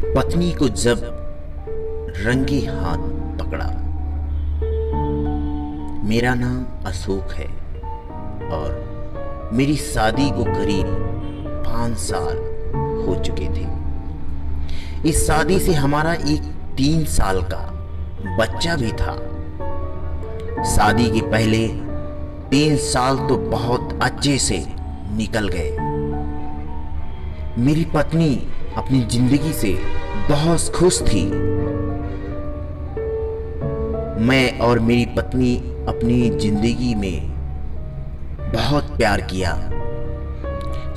पत्नी को जब रंगे हाथ पकड़ा। मेरा नाम अशोक है और मेरी शादी को करीब 5 साल हो चुके थे। इस शादी से हमारा एक 3 साल का बच्चा भी था। शादी के पहले 3 साल तो बहुत अच्छे से निकल गए। मेरी पत्नी अपनी जिंदगी से बहुत खुश थी। मैं और मेरी पत्नी अपनी जिंदगी में बहुत प्यार किया।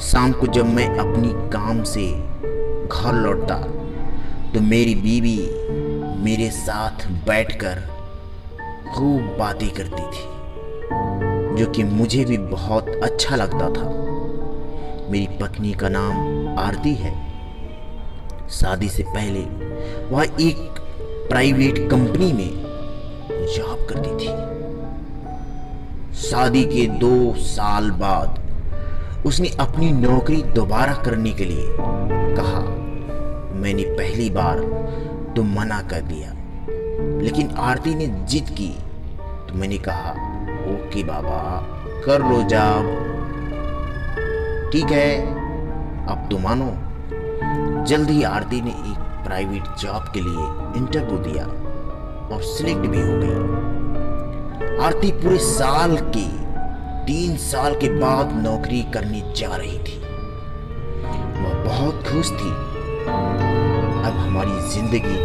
शाम को जब मैं अपनी काम से घर लौटता तो मेरी बीवी मेरे साथ बैठकर खूब बातें करती थी, जो कि मुझे भी बहुत अच्छा लगता था। मेरी पत्नी का नाम आरती है। शादी से पहले वह एक प्राइवेट कंपनी में जॉब करती थी। शादी के 2 साल बाद उसने अपनी नौकरी दोबारा करने के लिए कहा। मैंने पहली बार तो मना कर दिया, लेकिन आरती ने जिद की तो मैंने कहा ओके बाबा, कर लो जॉब, ठीक है, अब तो मानो। जल्दी आरती ने एक प्राइवेट जॉब के लिए इंटरव्यू दिया और सिलेक्ट भी हो गई। आरती पूरे साल के 3 साल के बाद नौकरी करने जा रही थी। वह बहुत खुश थी। अब हमारी जिंदगी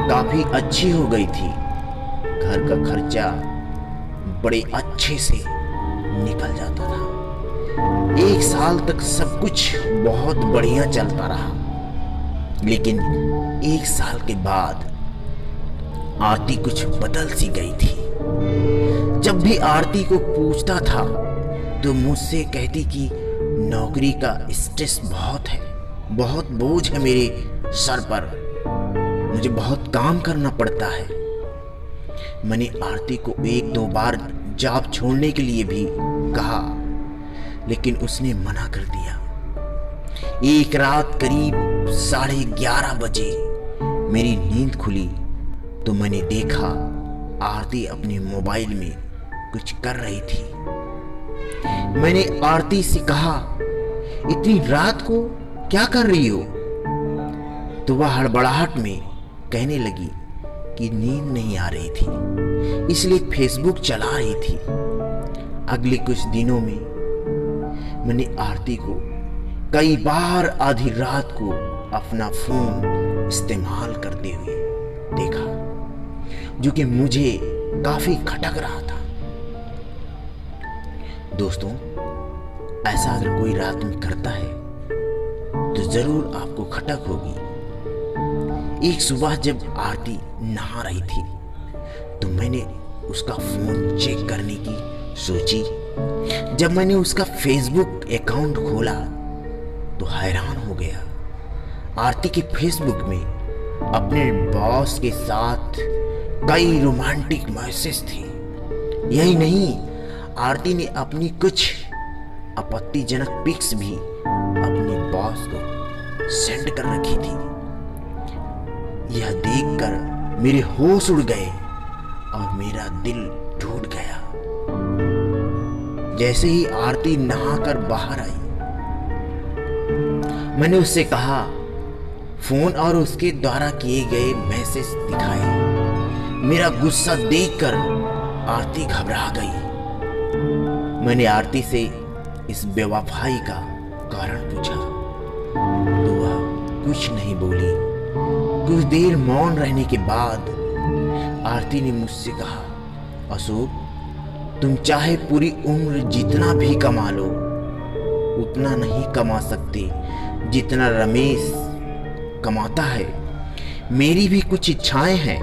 काफी अच्छी हो गई थी। घर का खर्चा बड़े अच्छे से निकल जाता था। 1 साल तक सब कुछ बहुत बढ़िया चलता रहा, लेकिन 1 साल के बाद आरती कुछ बदल सी गई थी। जब भी आरती को पूछता था तो मुझसे कहती कि नौकरी का स्ट्रेस बहुत है, बहुत बोझ है मेरे सर पर, मुझे बहुत काम करना पड़ता है। मैंने आरती को 1-2 बार जॉब छोड़ने के लिए भी कहा, लेकिन उसने मना कर दिया। एक रात करीब 11:30 बजे मेरी नींद खुली तो मैंने देखा आरती अपने मोबाइल में कुछ कर रही थी। मैंने आरती से कहा, इतनी रात को क्या कर रही हो? तो वह हड़बड़ाहट में कहने लगी कि नींद नहीं आ रही थी, इसलिए फेसबुक चला रही थी। अगले कुछ दिनों में मैंने आरती को कई बार आधी रात को अपना फोन इस्तेमाल करते हुए देखा, जो कि मुझे काफी खटक रहा था। दोस्तों, ऐसा अगर कोई रात में करता है तो जरूर आपको खटक होगी। एक सुबह जब आरती नहा रही थी तो मैंने उसका फोन चेक करने की सोची। जब मैंने उसका फेसबुक अकाउंट खोला तो हैरान हो गया। आरती के फेसबुक में अपने बॉस के साथ कई रोमांटिक मैसेज थे। यही नहीं, आरती ने अपनी कुछ आपत्तिजनक पिक्स भी अपने बॉस को सेंड कर रखी थी। यह देखकर मेरे होश उड़ गए और मेरा दिल टूट गया। जैसे ही आरती नहाकर बाहर आई, मैंने उससे कहा, फोन और उसके द्वारा किए गए मैसेज दिखाए। मेरा गुस्सा देखकर आरती घबरा गई। मैंने आरती से इस बेवफाई का कारण पूछा तो वह कुछ नहीं बोली। कुछ देर मौन रहने के बाद आरती ने मुझसे कहा, अशोक, तुम चाहे पूरी उम्र जितना भी कमा लो, उतना नहीं कमा सकते जितना रमेश कमाता है। मेरी भी कुछ इच्छाएं हैं।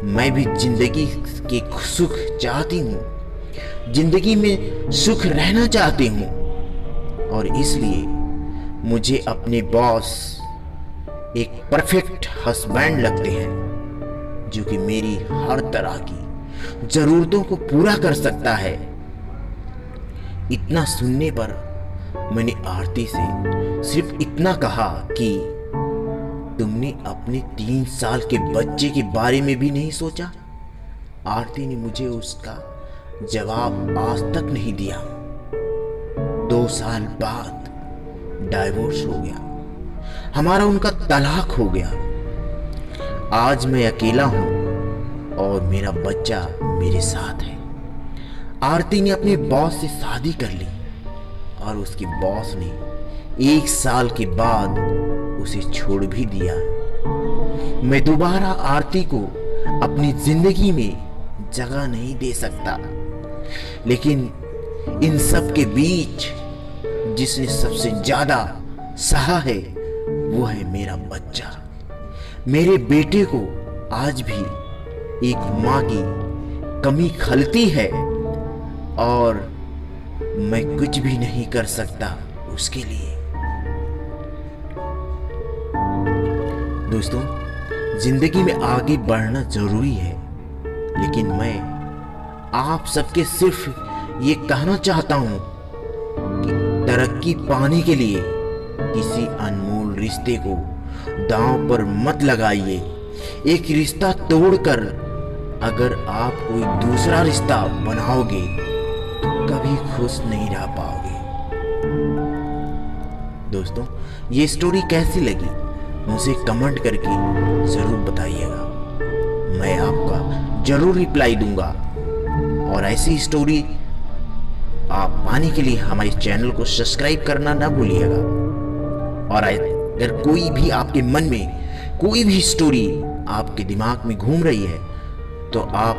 मैं भी जिंदगी के सुख चाहती हूँ, जिंदगी में सुख रहना चाहती हूँ, और इसलिए मुझे अपने बॉस एक परफेक्ट हस्बैंड लगते हैं, जो कि मेरी हर तरह की जरूरतों को पूरा कर सकता है। इतना सुनने पर मैंने आरती से सिर्फ इतना कहा कि तुमने अपने 3 साल के बच्चे के बारे में भी नहीं सोचा? आरती ने मुझे उसका जवाब आज तक नहीं दिया। 2 साल बाद डाइवोर्स हो गया, हमारा उनका तलाक हो गया। आज मैं अकेला हूं और मेरा बच्चा मेरे साथ है। आरती ने अपने बॉस से शादी कर ली और उसके बॉस ने 1 साल के बाद उसे छोड़ भी दिया। मैं दोबारा आरती को अपनी जिंदगी में जगह नहीं दे सकता, लेकिन इन सब के बीच जिसने सबसे ज्यादा सहा है वो है मेरा बच्चा। मेरे बेटे को आज भी एक माँ की कमी खलती है और मैं कुछ भी नहीं कर सकता उसके लिए। दोस्तों, जिंदगी में आगे बढ़ना जरूरी है, लेकिन मैं आप सबके सिर्फ ये कहना चाहता हूं कि तरक्की पाने के लिए किसी अनमोल रिश्ते को दांव पर मत लगाइए। एक रिश्ता तोड़कर अगर आप कोई दूसरा रिश्ता बनाओगे तो कभी खुश नहीं रह पाओगे। दोस्तों, ये स्टोरी कैसी लगी मुझे कमेंट करके जरूर बताइएगा। मैं आपका जरूर रिप्लाई दूंगा और ऐसी स्टोरी आप पाने के लिए हमारे चैनल को सब्सक्राइब करना ना भूलिएगा। और अगर कोई भी आपके मन में कोई भी स्टोरी आपके दिमाग में घूम रही है तो आप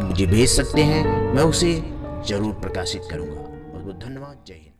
मुझे भेज सकते हैं, मैं उसे जरूर प्रकाशित करूंगा। बहुत बहुत धन्यवाद। जय हिंद।